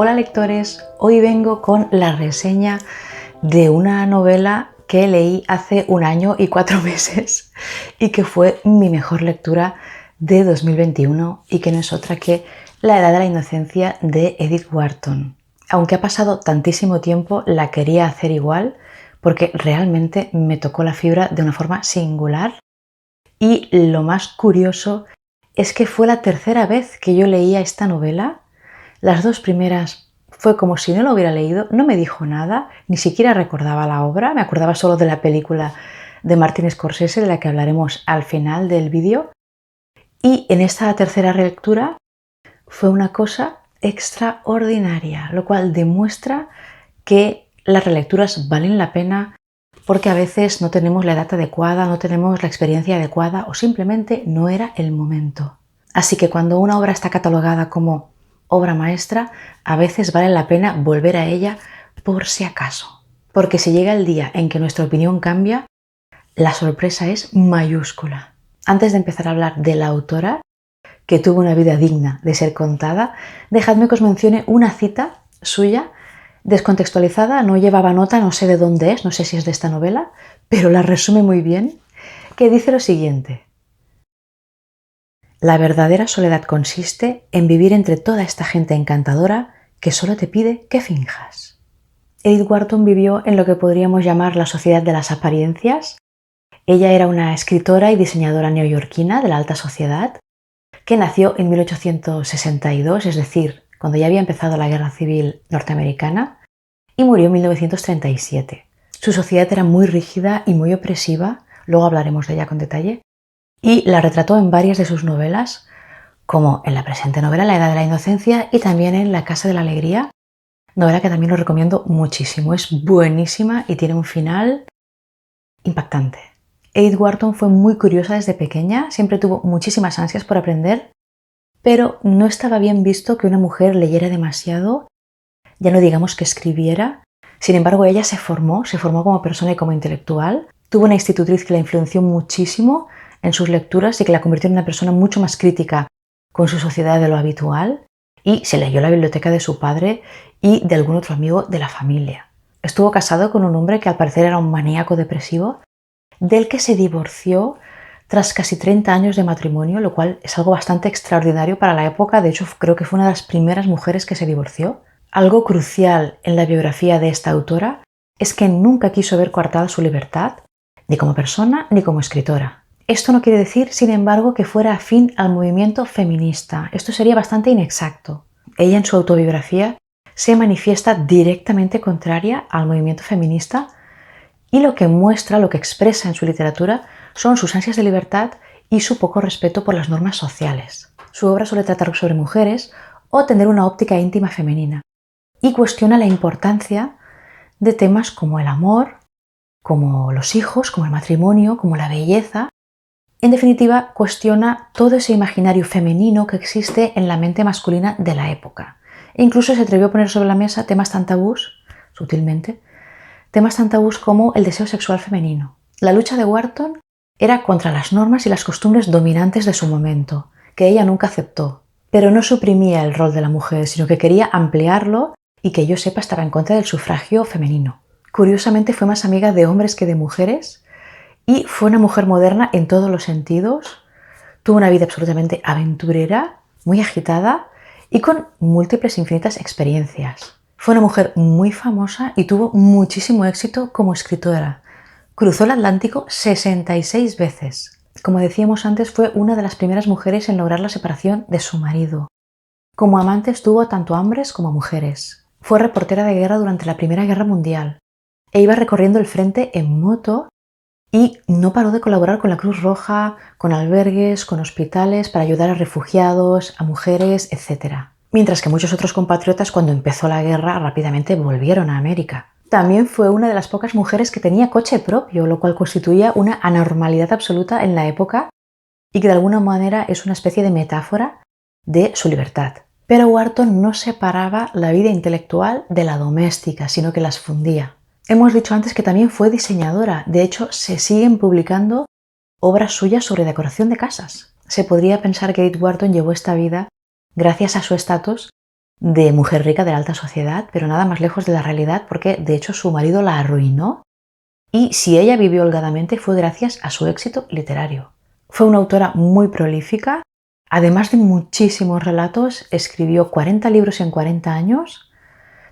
Hola lectores, hoy vengo con la reseña de una novela que leí hace 1 año y 4 meses y que fue mi mejor lectura de 2021 y que no es otra que La edad de la inocencia de Edith Wharton. Aunque ha pasado tantísimo tiempo, la quería hacer igual porque realmente me tocó la fibra de una forma singular y lo más curioso es que fue la tercera vez que yo leía esta novela. Las 2 primeras fue como si no lo hubiera leído, no me dijo nada, ni siquiera recordaba la obra, me acordaba solo de la película de Martin Scorsese, de la que hablaremos al final del vídeo. Y en esta tercera relectura fue una cosa extraordinaria, lo cual demuestra que las relecturas valen la pena porque a veces no tenemos la edad adecuada, no tenemos la experiencia adecuada o simplemente no era el momento. Así que cuando una obra está catalogada como obra maestra, a veces vale la pena volver a ella por si acaso. Porque si llega el día en que nuestra opinión cambia, la sorpresa es mayúscula. Antes de empezar a hablar de la autora, que tuvo una vida digna de ser contada, dejadme que os mencione una cita suya, descontextualizada, no llevaba nota, no sé de dónde es, no sé si es de esta novela, pero la resume muy bien, que dice lo siguiente: la verdadera soledad consiste en vivir entre toda esta gente encantadora que solo te pide que finjas. Edith Wharton vivió en lo que podríamos llamar la sociedad de las apariencias. Ella era una escritora y diseñadora neoyorquina de la alta sociedad que nació en 1862, es decir, cuando ya había empezado la Guerra Civil norteamericana, y murió en 1937. Su sociedad era muy rígida y muy opresiva, luego hablaremos de ella con detalle, y la retrató en varias de sus novelas, como en la presente novela La edad de la inocencia y también en La casa de la alegría, novela que también os recomiendo muchísimo, es buenísima y tiene un final impactante. Edith Wharton fue muy curiosa desde pequeña, siempre tuvo muchísimas ansias por aprender, pero no estaba bien visto que una mujer leyera demasiado, ya no digamos que escribiera. Sin embargo, ella se formó como persona y como intelectual. Tuvo una institutriz que la influenció muchísimo en sus lecturas y que la convirtió en una persona mucho más crítica con su sociedad de lo habitual, y se leyó la biblioteca de su padre y de algún otro amigo de la familia. Estuvo casado con un hombre que al parecer era un maníaco depresivo, del que se divorció tras casi 30 años de matrimonio, lo cual es algo bastante extraordinario para la época. De hecho, creo que fue una de las primeras mujeres que se divorció. Algo crucial en la biografía de esta autora es que nunca quiso ver coartada su libertad, ni como persona ni como escritora. Esto no quiere decir, sin embargo, que fuera afín al movimiento feminista. Esto sería bastante inexacto. Ella en su autobiografía se manifiesta directamente contraria al movimiento feminista, y lo que muestra, lo que expresa en su literatura son sus ansias de libertad y su poco respeto por las normas sociales. Su obra suele tratar sobre mujeres o tener una óptica íntima femenina y cuestiona la importancia de temas como el amor, como los hijos, como el matrimonio, como la belleza. En definitiva, cuestiona todo ese imaginario femenino que existe en la mente masculina de la época. E incluso se atrevió a poner sobre la mesa temas tan tabús, sutilmente, temas tan tabús como el deseo sexual femenino. La lucha de Wharton era contra las normas y las costumbres dominantes de su momento, que ella nunca aceptó, pero no suprimía el rol de la mujer, sino que quería ampliarlo y que yo sepa estaba en contra del sufragio femenino. Curiosamente fue más amiga de hombres que de mujeres y fue una mujer moderna en todos los sentidos. Tuvo una vida absolutamente aventurera, muy agitada y con múltiples infinitas experiencias. Fue una mujer muy famosa y tuvo muchísimo éxito como escritora. Cruzó el Atlántico 66 veces. Como decíamos antes, fue una de las primeras mujeres en lograr la separación de su marido. Como amantes tuvo tanto hombres como mujeres. Fue reportera de guerra durante la Primera Guerra Mundial e iba recorriendo el frente en moto y no paró de colaborar con la Cruz Roja, con albergues, con hospitales para ayudar a refugiados, a mujeres, etc. Mientras que muchos otros compatriotas, cuando empezó la guerra, rápidamente volvieron a América. También fue una de las pocas mujeres que tenía coche propio, lo cual constituía una anormalidad absoluta en la época y que de alguna manera es una especie de metáfora de su libertad. Pero Wharton no separaba la vida intelectual de la doméstica, sino que las fundía. Hemos dicho antes que también fue diseñadora. De hecho, se siguen publicando obras suyas sobre decoración de casas. Se podría pensar que Edith Wharton llevó esta vida gracias a su estatus de mujer rica de la alta sociedad, pero nada más lejos de la realidad porque de hecho su marido la arruinó y si ella vivió holgadamente fue gracias a su éxito literario. Fue una autora muy prolífica, además de muchísimos relatos, escribió 40 libros en 40 años,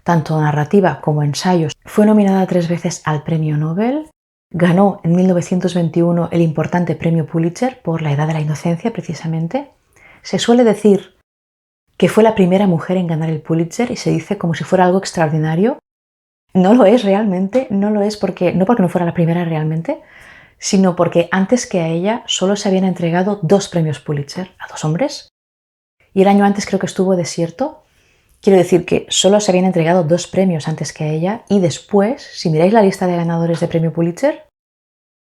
tanto narrativa como ensayos. Fue nominada 3 veces al Premio Nobel, ganó en 1921 el importante Premio Pulitzer por La edad de la inocencia precisamente. Se suele decir que fue la primera mujer en ganar el Pulitzer y se dice como si fuera algo extraordinario. No lo es realmente, no lo es no porque no fuera la primera realmente, sino porque antes que a ella solo se habían entregado 2 premios Pulitzer a 2 hombres y el año antes creo que estuvo desierto. Quiero decir que solo se habían entregado 2 premios antes que a ella y después, si miráis la lista de ganadores de premio Pulitzer,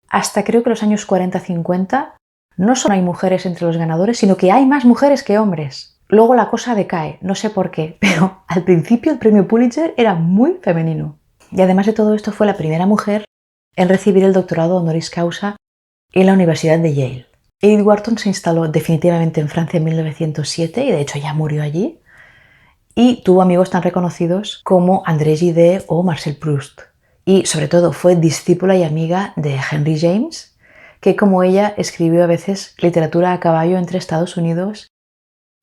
hasta creo que los años 40-50 no solo hay mujeres entre los ganadores, sino que hay más mujeres que hombres. Luego la cosa decae, no sé por qué, pero al principio el premio Pulitzer era muy femenino. Y además de todo esto fue la primera mujer en recibir el doctorado honoris causa en la Universidad de Yale. Edith Wharton se instaló definitivamente en Francia en 1907 y de hecho ya murió allí. Y tuvo amigos tan reconocidos como André Gide o Marcel Proust. Y sobre todo fue discípula y amiga de Henry James, que como ella escribió a veces literatura a caballo entre Estados Unidos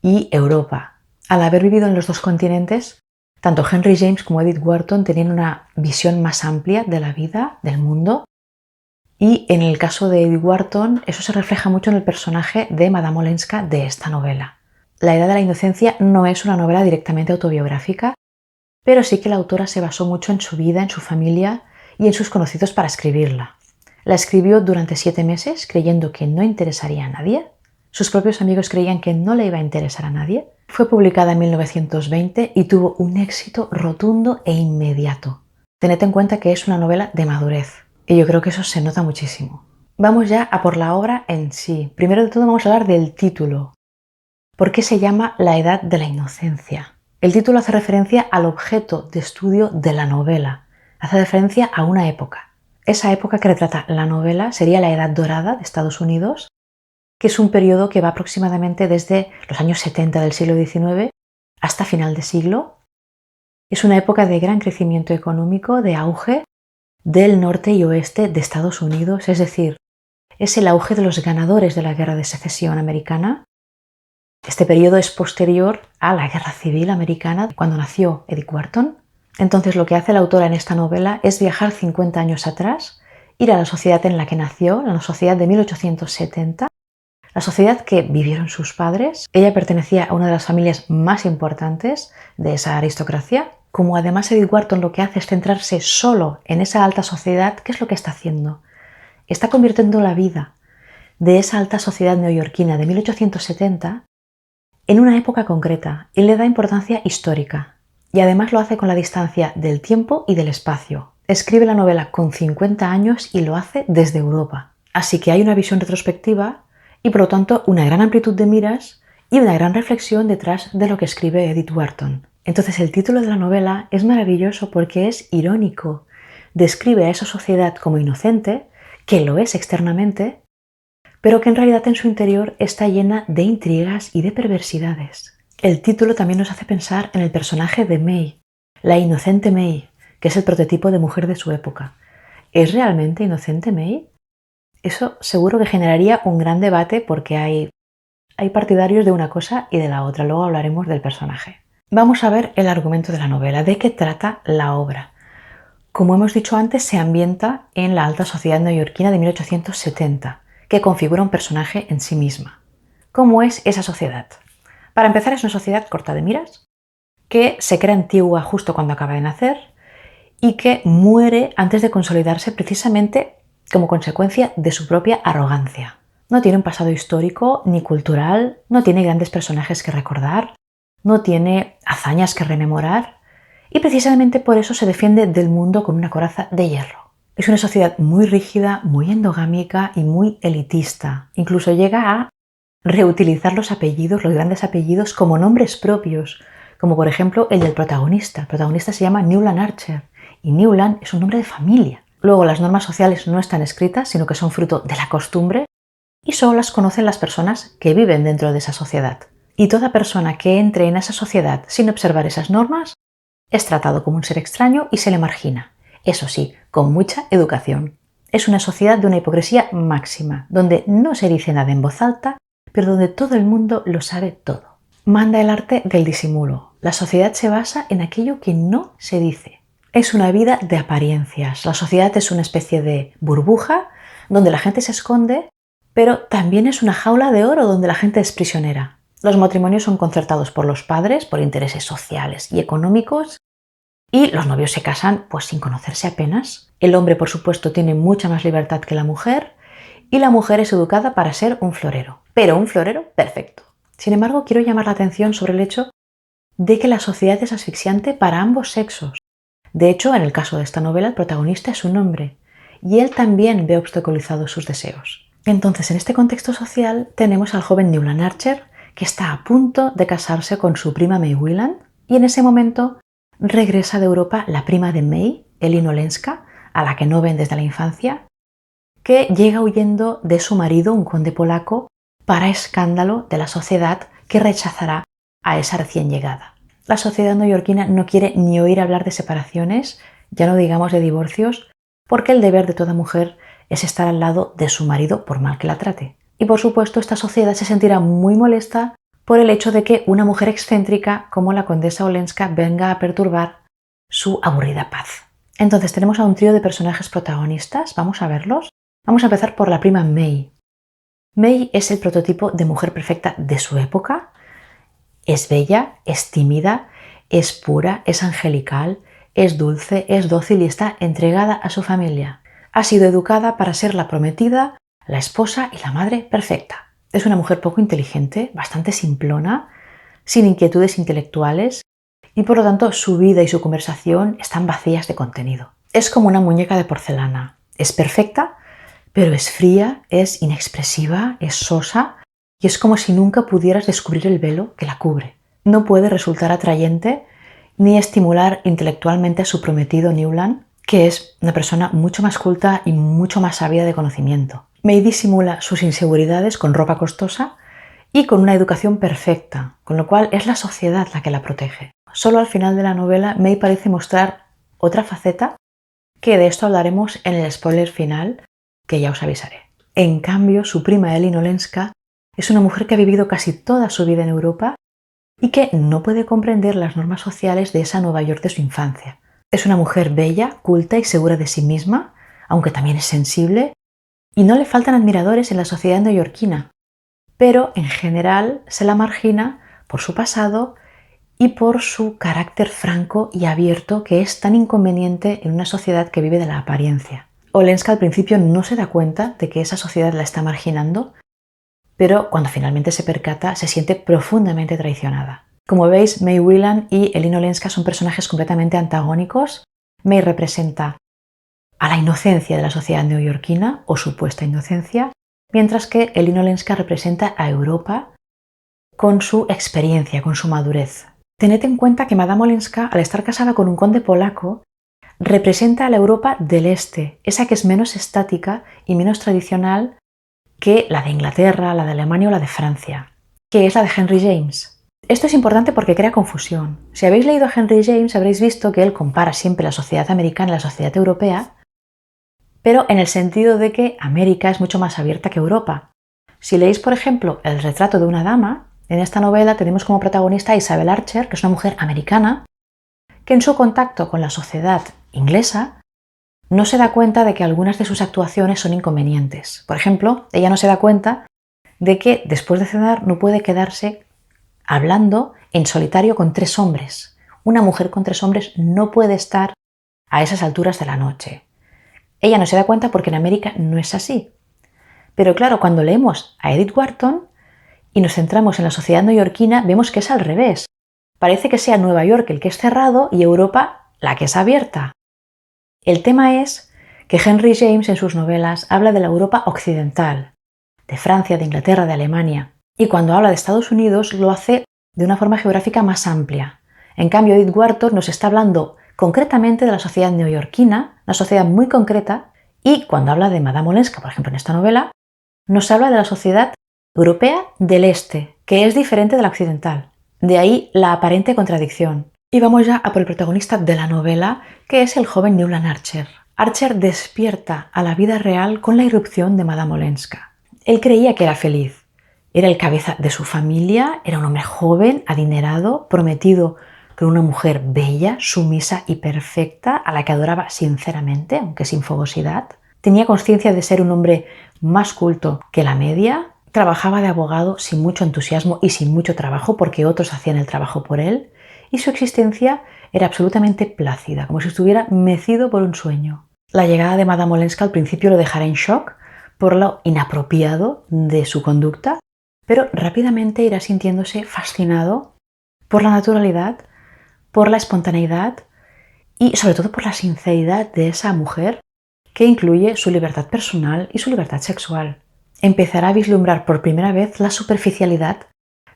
y Europa. Al haber vivido en los 2 continentes, tanto Henry James como Edith Wharton tenían una visión más amplia de la vida, del mundo, y en el caso de Edith Wharton eso se refleja mucho en el personaje de Madame Olenska de esta novela. La edad de la inocencia no es una novela directamente autobiográfica, pero sí que la autora se basó mucho en su vida, en su familia y en sus conocidos para escribirla. La escribió durante 7 meses creyendo que no interesaría a nadie. Sus propios amigos creían que no le iba a interesar a nadie. Fue publicada en 1920 y tuvo un éxito rotundo e inmediato. Tened en cuenta que es una novela de madurez y yo creo que eso se nota muchísimo. Vamos ya a por la obra en sí. Primero de todo vamos a hablar del título. ¿Por qué se llama La edad de la inocencia? El título hace referencia al objeto de estudio de la novela. Hace referencia a una época. Esa época que retrata la novela sería la Edad Dorada de Estados Unidos, que es un periodo que va aproximadamente desde los años 70 del siglo XIX hasta final de siglo. Es una época de gran crecimiento económico, de auge del norte y oeste de Estados Unidos, es decir, es el auge de los ganadores de la Guerra de Secesión americana. Este periodo es posterior a la Guerra Civil Americana, cuando nació Edith Wharton. Entonces lo que hace la autora en esta novela es viajar 50 años atrás, ir a la sociedad en la que nació, la sociedad de 1870, la sociedad que vivieron sus padres. Ella pertenecía a una de las familias más importantes de esa aristocracia. Como además Edith Wharton lo que hace es centrarse solo en esa alta sociedad, ¿qué es lo que está haciendo? Está convirtiendo la vida de esa alta sociedad neoyorquina de 1870 en una época concreta y le da importancia histórica. Y además lo hace con la distancia del tiempo y del espacio. Escribe la novela con 50 años y lo hace desde Europa. Así que hay una visión retrospectiva y por lo tanto una gran amplitud de miras y una gran reflexión detrás de lo que escribe Edith Wharton. Entonces el título de la novela es maravilloso porque es irónico. Describe a esa sociedad como inocente, que lo es externamente, pero que en realidad en su interior está llena de intrigas y de perversidades. El título también nos hace pensar en el personaje de May, la inocente May, que es el prototipo de mujer de su época. ¿Es realmente inocente May? Eso seguro que generaría un gran debate porque hay partidarios de una cosa y de la otra. Luego hablaremos del personaje. Vamos a ver el argumento de la novela, de qué trata la obra. Como hemos dicho antes, se ambienta en la alta sociedad neoyorquina de 1870, que configura un personaje en sí misma. ¿Cómo es esa sociedad? Para empezar, es una sociedad corta de miras, que se crea antigua justo cuando acaba de nacer y que muere antes de consolidarse precisamente como consecuencia de su propia arrogancia. No tiene un pasado histórico ni cultural, no tiene grandes personajes que recordar, no tiene hazañas que rememorar y precisamente por eso se defiende del mundo con una coraza de hierro. Es una sociedad muy rígida, muy endogámica y muy elitista. Incluso llega a reutilizar los apellidos, los grandes apellidos, como nombres propios, como por ejemplo el del protagonista. El protagonista se llama Newland Archer y Newland es un nombre de familia. Luego las normas sociales no están escritas, sino que son fruto de la costumbre y solo las conocen las personas que viven dentro de esa sociedad. Y toda persona que entre en esa sociedad sin observar esas normas es tratado como un ser extraño y se le margina. Eso sí, con mucha educación. Es una sociedad de una hipocresía máxima, donde no se dice nada en voz alta, pero donde todo el mundo lo sabe todo. Manda el arte del disimulo. La sociedad se basa en aquello que no se dice. Es una vida de apariencias. La sociedad es una especie de burbuja donde la gente se esconde, pero también es una jaula de oro donde la gente es prisionera. Los matrimonios son concertados por los padres por intereses sociales y económicos y los novios se casan pues sin conocerse apenas. El hombre, por supuesto, tiene mucha más libertad que la mujer y la mujer es educada para ser un florero, pero un florero perfecto. Sin embargo, quiero llamar la atención sobre el hecho de que la sociedad es asfixiante para ambos sexos. De hecho, en el caso de esta novela, el protagonista es un hombre y él también ve obstaculizados sus deseos. Entonces, en este contexto social tenemos al joven Newland Archer que está a punto de casarse con su prima May Whelan y en ese momento regresa de Europa la prima de May, Elin Olenska, a la que no ven desde la infancia, que llega huyendo de su marido, un conde polaco, para escándalo de la sociedad que rechazará a esa recién llegada. La sociedad neoyorquina no quiere ni oír hablar de separaciones, ya no digamos de divorcios, porque el deber de toda mujer es estar al lado de su marido por mal que la trate. Y por supuesto esta sociedad se sentirá muy molesta por el hecho de que una mujer excéntrica como la condesa Olenska venga a perturbar su aburrida paz. Entonces tenemos a un trío de personajes protagonistas, vamos a verlos. Vamos a empezar por la prima May. May es el prototipo de mujer perfecta de su época. Es bella, es tímida, es pura, es angelical, es dulce, es dócil y está entregada a su familia. Ha sido educada para ser la prometida, la esposa y la madre perfecta. Es una mujer poco inteligente, bastante simplona, sin inquietudes intelectuales y por lo tanto su vida y su conversación están vacías de contenido. Es como una muñeca de porcelana. Es perfecta, pero es fría, es inexpresiva, es sosa y es como si nunca pudieras descubrir el velo que la cubre. No puede resultar atrayente ni estimular intelectualmente a su prometido Newland, que es una persona mucho más culta y mucho más sabia de conocimiento. May disimula sus inseguridades con ropa costosa y con una educación perfecta, con lo cual es la sociedad la que la protege. Solo al final de la novela May parece mostrar otra faceta, que de esto hablaremos en el spoiler final, que ya os avisaré. En cambio, su prima Elin Olenska es una mujer que ha vivido casi toda su vida en Europa y que no puede comprender las normas sociales de esa Nueva York de su infancia. Es una mujer bella, culta y segura de sí misma, aunque también es sensible, y no le faltan admiradores en la sociedad neoyorquina, pero en general se la margina por su pasado y por su carácter franco y abierto que es tan inconveniente en una sociedad que vive de la apariencia. Olenska al principio no se da cuenta de que esa sociedad la está marginando, pero cuando finalmente se percata se siente profundamente traicionada. Como veis, May Whelan y Elin Olenska son personajes completamente antagónicos. May representa a la inocencia de la sociedad neoyorquina, o supuesta inocencia, mientras que Elin Olenska representa a Europa con su experiencia, con su madurez. Tened en cuenta que Madame Olenska, al estar casada con un conde polaco, representa a la Europa del Este, esa que es menos estática y menos tradicional que la de Inglaterra, la de Alemania o la de Francia, que es la de Henry James. Esto es importante porque crea confusión. Si habéis leído a Henry James habréis visto que él compara siempre la sociedad americana y la sociedad europea, pero en el sentido de que América es mucho más abierta que Europa. Si leéis, por ejemplo, El retrato de una dama, en esta novela tenemos como protagonista a Isabel Archer, que es una mujer americana, que en su contacto con la sociedad inglesa no se da cuenta de que algunas de sus actuaciones son inconvenientes. Por ejemplo, ella no se da cuenta de que después de cenar no puede quedarse hablando en solitario con 3 hombres. Una mujer con 3 hombres no puede estar a esas alturas de la noche. Ella no se da cuenta porque en América no es así. Pero claro, cuando leemos a Edith Wharton y nos centramos en la sociedad neoyorquina, vemos que es al revés. Parece que sea Nueva York el que es cerrado y Europa la que es abierta. El tema es que Henry James en sus novelas habla de la Europa occidental, de Francia, de Inglaterra, de Alemania, y cuando habla de Estados Unidos lo hace de una forma geográfica más amplia. En cambio, Edith Wharton nos está hablando concretamente de la sociedad neoyorquina, una sociedad muy concreta, y cuando habla de Madame Olenska, por ejemplo en esta novela, nos habla de la sociedad europea del Este, que es diferente de la occidental. De ahí la aparente contradicción. Y vamos ya a por el protagonista de la novela, que es el joven Newland Archer. Archer despierta a la vida real con la irrupción de Madame Olenska. Él creía que era feliz. Era el cabeza de su familia, era un hombre joven, adinerado, prometido con una mujer bella, sumisa y perfecta, a la que adoraba sinceramente, aunque sin fogosidad. Tenía conciencia de ser un hombre más culto que la media. Trabajaba de abogado sin mucho entusiasmo y sin mucho trabajo porque otros hacían el trabajo por él. Y su existencia era absolutamente plácida, como si estuviera mecido por un sueño. La llegada de Madame Olenska al principio lo dejará en shock por lo inapropiado de su conducta, pero rápidamente irá sintiéndose fascinado por la naturalidad, por la espontaneidad y sobre todo por la sinceridad de esa mujer, que incluye su libertad personal y su libertad sexual. Empezará a vislumbrar por primera vez la superficialidad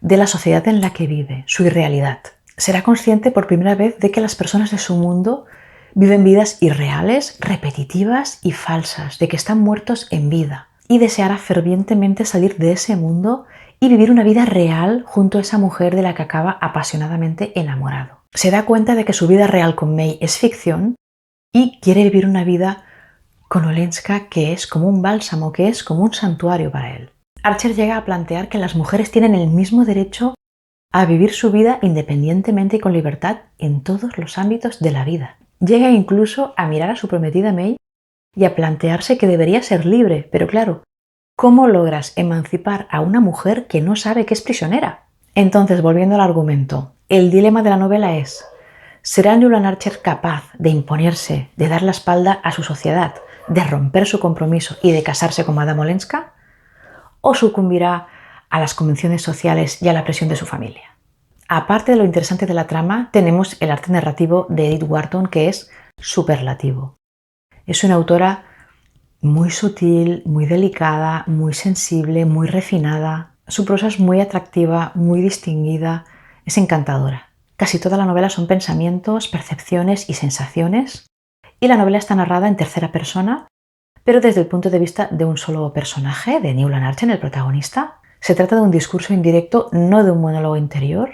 de la sociedad en la que vive, su irrealidad. Será consciente por primera vez de que las personas de su mundo viven vidas irreales, repetitivas y falsas, de que están muertos en vida, y deseará fervientemente salir de ese mundo y vivir una vida real junto a esa mujer de la que acaba apasionadamente enamorado. Se da cuenta de que su vida real con May es ficción y quiere vivir una vida con Olenska que es como un bálsamo, que es como un santuario para él. Archer llega a plantear que las mujeres tienen el mismo derecho a vivir su vida independientemente y con libertad en todos los ámbitos de la vida. Llega incluso a mirar a su prometida May y a plantearse que debería ser libre, pero claro, ¿cómo logras emancipar a una mujer que no sabe que es prisionera? Entonces, volviendo al argumento, el dilema de la novela es: ¿será Newland Archer capaz de imponerse, de dar la espalda a su sociedad, de romper su compromiso y de casarse con Madame Olenska? ¿O sucumbirá a las convenciones sociales y a la presión de su familia? Aparte de lo interesante de la trama, tenemos el arte narrativo de Edith Wharton, que es superlativo. Es una autora muy sutil, muy delicada, muy sensible, muy refinada. Su prosa es muy atractiva, muy distinguida, es encantadora. Casi toda la novela son pensamientos, percepciones y sensaciones, y la novela está narrada en tercera persona, pero desde el punto de vista de un solo personaje, de Newland Archer, el protagonista. Se trata de un discurso indirecto, no de un monólogo interior,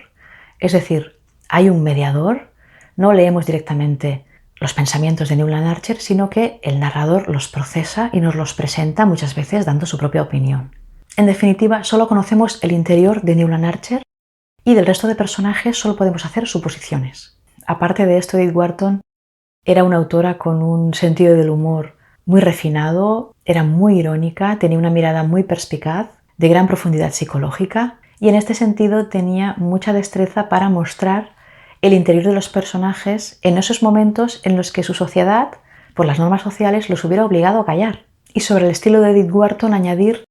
es decir, hay un mediador, no leemos directamente los pensamientos de Newland Archer, sino que el narrador los procesa y nos los presenta muchas veces dando su propia opinión. En definitiva, solo conocemos el interior de Newland Archer y del resto de personajes solo podemos hacer suposiciones. Aparte de esto, Edith Wharton era una autora con un sentido del humor muy refinado, era muy irónica, tenía una mirada muy perspicaz, de gran profundidad psicológica, y en este sentido tenía mucha destreza para mostrar el interior de los personajes en esos momentos en los que su sociedad, por las normas sociales, los hubiera obligado a callar. Y sobre el estilo de Edith Wharton añadir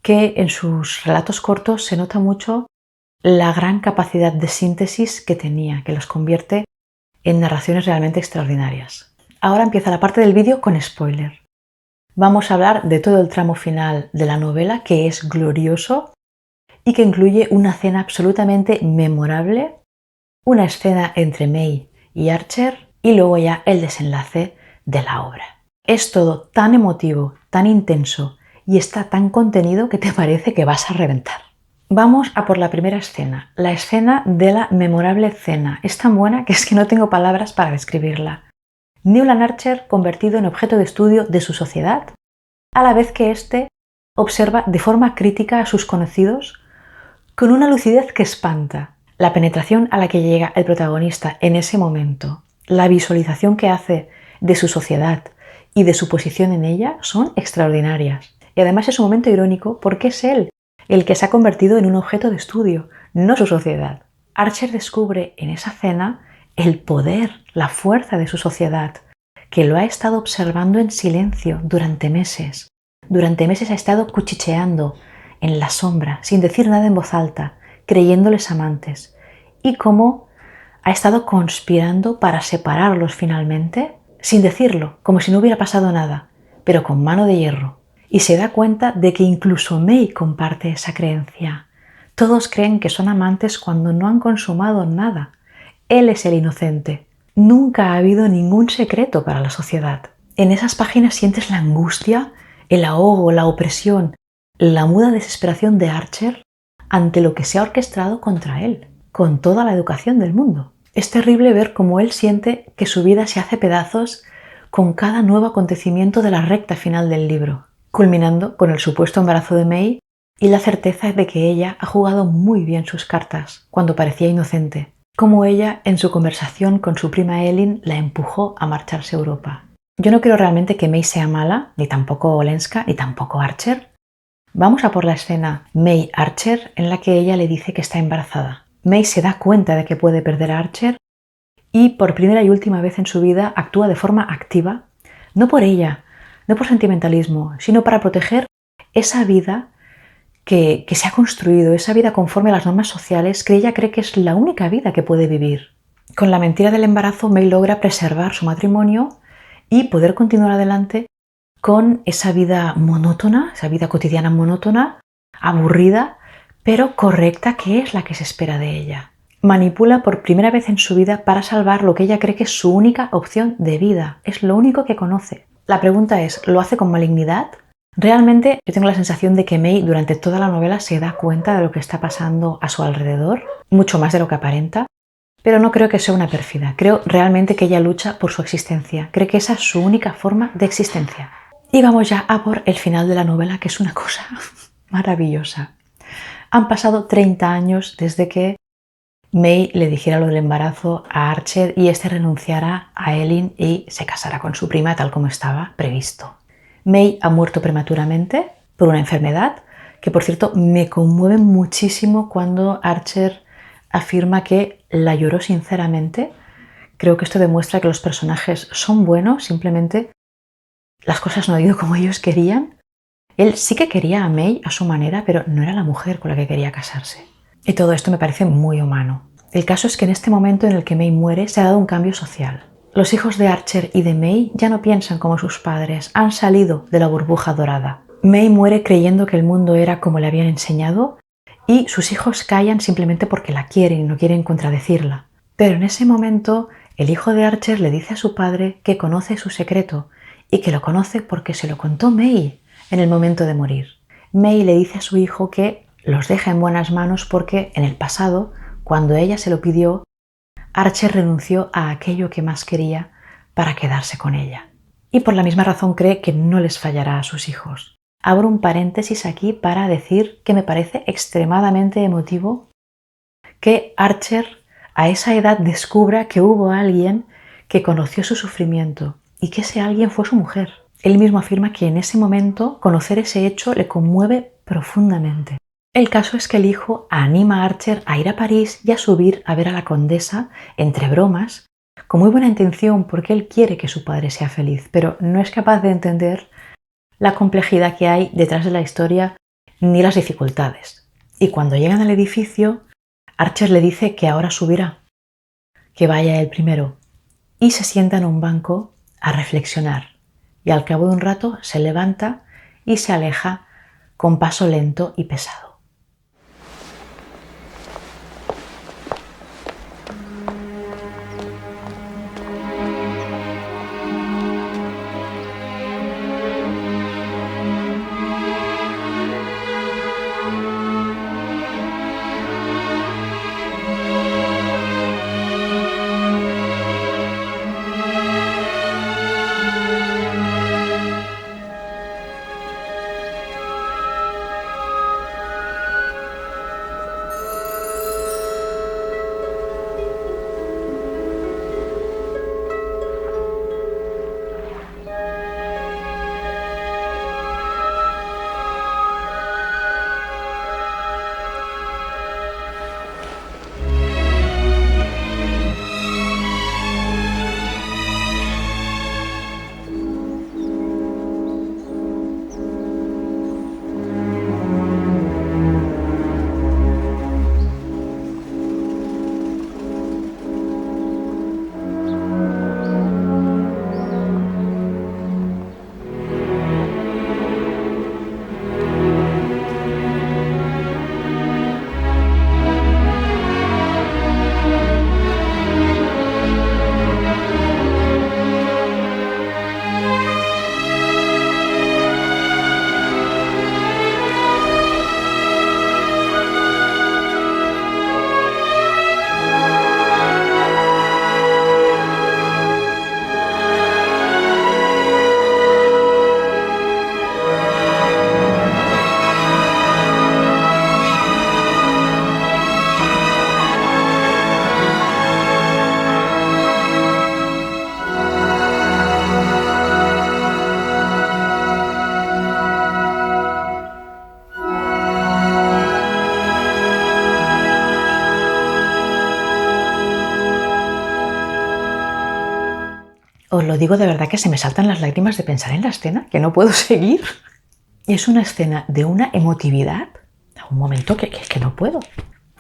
que en sus relatos cortos se nota mucho la gran capacidad de síntesis que tenía, que los convierte en narraciones realmente extraordinarias. Ahora empieza la parte del vídeo con spoiler. Vamos a hablar de todo el tramo final de la novela, que es glorioso y que incluye una cena absolutamente memorable, una escena entre May y Archer y luego ya el desenlace de la obra. Es todo tan emotivo, tan intenso y está tan contenido que te parece que vas a reventar. Vamos a por la primera escena, la escena de la memorable cena. Es tan buena que es que no tengo palabras para describirla. Newland Archer convertido en objeto de estudio de su sociedad, a la vez que éste observa de forma crítica a sus conocidos con una lucidez que espanta. La penetración a la que llega el protagonista en ese momento, la visualización que hace de su sociedad y de su posición en ella son extraordinarias. Y además es un momento irónico porque es él el que se ha convertido en un objeto de estudio, no su sociedad. Archer descubre en esa cena el poder, la fuerza de su sociedad, que lo ha estado observando en silencio durante meses. Durante meses ha estado cuchicheando en la sombra, sin decir nada en voz alta, creyéndoles amantes, y cómo ha estado conspirando para separarlos finalmente, sin decirlo, como si no hubiera pasado nada, pero con mano de hierro. Y se da cuenta de que incluso May comparte esa creencia. Todos creen que son amantes cuando no han consumado nada. Él es el inocente. Nunca ha habido ningún secreto para la sociedad. En esas páginas sientes la angustia, el ahogo, la opresión, la muda desesperación de Archer ante lo que se ha orquestado contra él, con toda la educación del mundo. Es terrible ver cómo él siente que su vida se hace pedazos con cada nuevo acontecimiento de la recta final del libro, culminando con el supuesto embarazo de May y la certeza de que ella ha jugado muy bien sus cartas cuando parecía inocente, como ella en su conversación con su prima Elin la empujó a marcharse a Europa. Yo no creo realmente que May sea mala, ni tampoco Olenska, ni tampoco Archer. Vamos a por la escena May-Archer en la que ella le dice que está embarazada. May se da cuenta de que puede perder a Archer y por primera y última vez en su vida actúa de forma activa, no por ella, no por sentimentalismo, sino para proteger esa vida que se ha construido, esa vida conforme a las normas sociales que ella cree que es la única vida que puede vivir. Con la mentira del embarazo, May logra preservar su matrimonio y poder continuar adelante con esa vida monótona, esa vida cotidiana monótona, aburrida, pero correcta, que es la que se espera de ella. Manipula por primera vez en su vida para salvar lo que ella cree que es su única opción de vida. Es lo único que conoce. La pregunta es, ¿lo hace con malignidad? Realmente yo tengo la sensación de que May durante toda la novela se da cuenta de lo que está pasando a su alrededor, mucho más de lo que aparenta, pero no creo que sea una pérfida. Creo realmente que ella lucha por su existencia. Cree que esa es su única forma de existencia. Y vamos ya a por el final de la novela, que es una cosa maravillosa. Han pasado 30 años desde que May le dijera lo del embarazo a Archer y este renunciara a Elin y se casara con su prima tal como estaba previsto. May ha muerto prematuramente por una enfermedad que, por cierto, me conmueve muchísimo cuando Archer afirma que la lloró sinceramente. Creo que esto demuestra que los personajes son buenos, simplemente las cosas no han ido como ellos querían. Él sí que quería a May a su manera, pero no era la mujer con la que quería casarse. Y todo esto me parece muy humano. El caso es que en este momento en el que May muere se ha dado un cambio social. Los hijos de Archer y de May ya no piensan como sus padres, han salido de la burbuja dorada. May muere creyendo que el mundo era como le habían enseñado y sus hijos callan simplemente porque la quieren y no quieren contradecirla. Pero en ese momento el hijo de Archer le dice a su padre que conoce su secreto y que lo conoce porque se lo contó May en el momento de morir. May le dice a su hijo que los deja en buenas manos porque en el pasado, cuando ella se lo pidió, Archer renunció a aquello que más quería para quedarse con ella. Y por la misma razón cree que no les fallará a sus hijos. Abro un paréntesis aquí para decir que me parece extremadamente emotivo que Archer a esa edad descubra que hubo alguien que conoció su sufrimiento y que ese alguien fue su mujer. Él mismo afirma que en ese momento conocer ese hecho le conmueve profundamente. El caso es que el hijo anima a Archer a ir a París y a subir a ver a la condesa, entre bromas, con muy buena intención porque él quiere que su padre sea feliz, pero no es capaz de entender la complejidad que hay detrás de la historia ni las dificultades. Y cuando llegan al edificio, Archer le dice que ahora subirá, que vaya él primero, y se sienta en un banco a reflexionar. Y al cabo de un rato se levanta y se aleja con paso lento y pesado. Os lo digo de verdad que se me saltan las lágrimas de pensar en la escena, que no puedo seguir. Es una escena de una emotividad. Un momento que no puedo.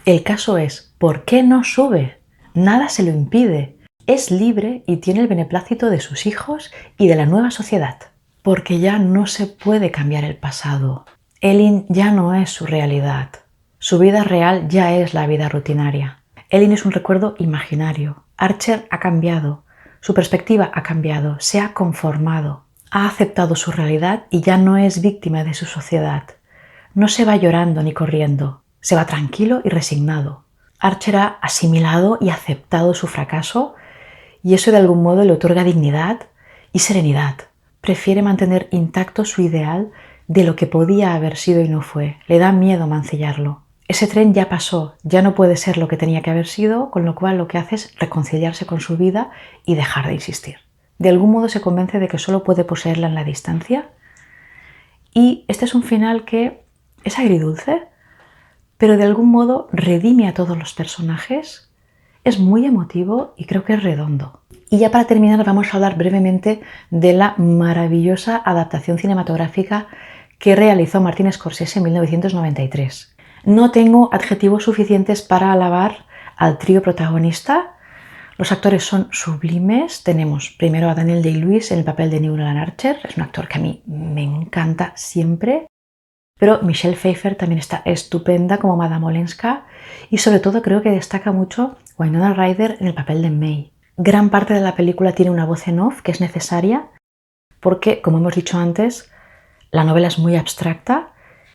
El caso es, ¿por qué no sube? Nada se lo impide. Es libre y tiene el beneplácito de sus hijos y de la nueva sociedad. Porque ya no se puede cambiar el pasado. Elin ya no es su realidad. Su vida real ya es la vida rutinaria. Elin es un recuerdo imaginario. Archer ha cambiado. Su perspectiva ha cambiado. Se ha conformado. Ha aceptado su realidad y ya no es víctima de su sociedad. No se va llorando ni corriendo. Se va tranquilo y resignado. Archer ha asimilado y aceptado su fracaso y eso de algún modo le otorga dignidad y serenidad. Prefiere mantener intacto su ideal de lo que podía haber sido y no fue. Le da miedo mancillarlo. Ese tren ya pasó, ya no puede ser lo que tenía que haber sido, con lo cual lo que hace es reconciliarse con su vida y dejar de insistir. De algún modo se convence de que solo puede poseerla en la distancia. Y este es un final que es agridulce, pero de algún modo redime a todos los personajes. Es muy emotivo y creo que es redondo. Y ya para terminar vamos a hablar brevemente de la maravillosa adaptación cinematográfica que realizó Martin Scorsese en 1993. No tengo adjetivos suficientes para alabar al trío protagonista. Los actores son sublimes. Tenemos primero a Daniel Day-Lewis en el papel de Newland Archer. Es un actor que a mí me encanta siempre. Pero Michelle Pfeiffer también está estupenda como Madame Olenska. Y sobre todo creo que destaca mucho Winona Ryder en el papel de May. Gran parte de la película tiene una voz en off que es necesaria porque, como hemos dicho antes, la novela es muy abstracta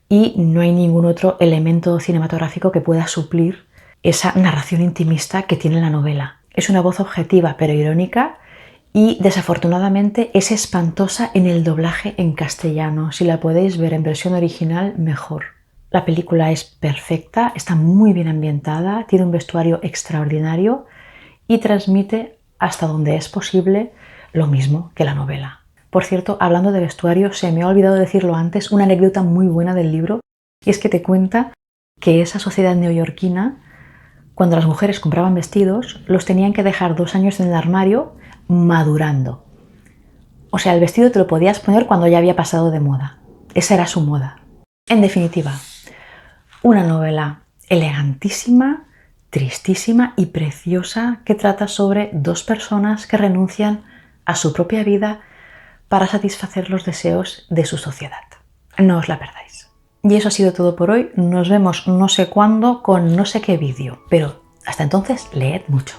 y no hay ningún otro elemento cinematográfico que pueda suplir esa narración intimista que tiene la novela. Es una voz objetiva pero irónica y desafortunadamente es espantosa en el doblaje en castellano. Si la podéis ver en versión original, mejor. La película es perfecta, está muy bien ambientada, tiene un vestuario extraordinario y transmite hasta donde es posible lo mismo que la novela. Por cierto, hablando de vestuario, se me ha olvidado decirlo antes, una anécdota muy buena del libro, y es que te cuenta que esa sociedad neoyorquina, cuando las mujeres compraban vestidos, los tenían que dejar 2 años en el armario madurando. O sea, el vestido te lo podías poner cuando ya había pasado de moda. Esa era su moda. En definitiva, una novela elegantísima, tristísima y preciosa que trata sobre 2 personas que renuncian a su propia vida para satisfacer los deseos de su sociedad. No os la perdáis. Y eso ha sido todo por hoy. Nos vemos no sé cuándo con no sé qué vídeo, pero hasta entonces leed mucho.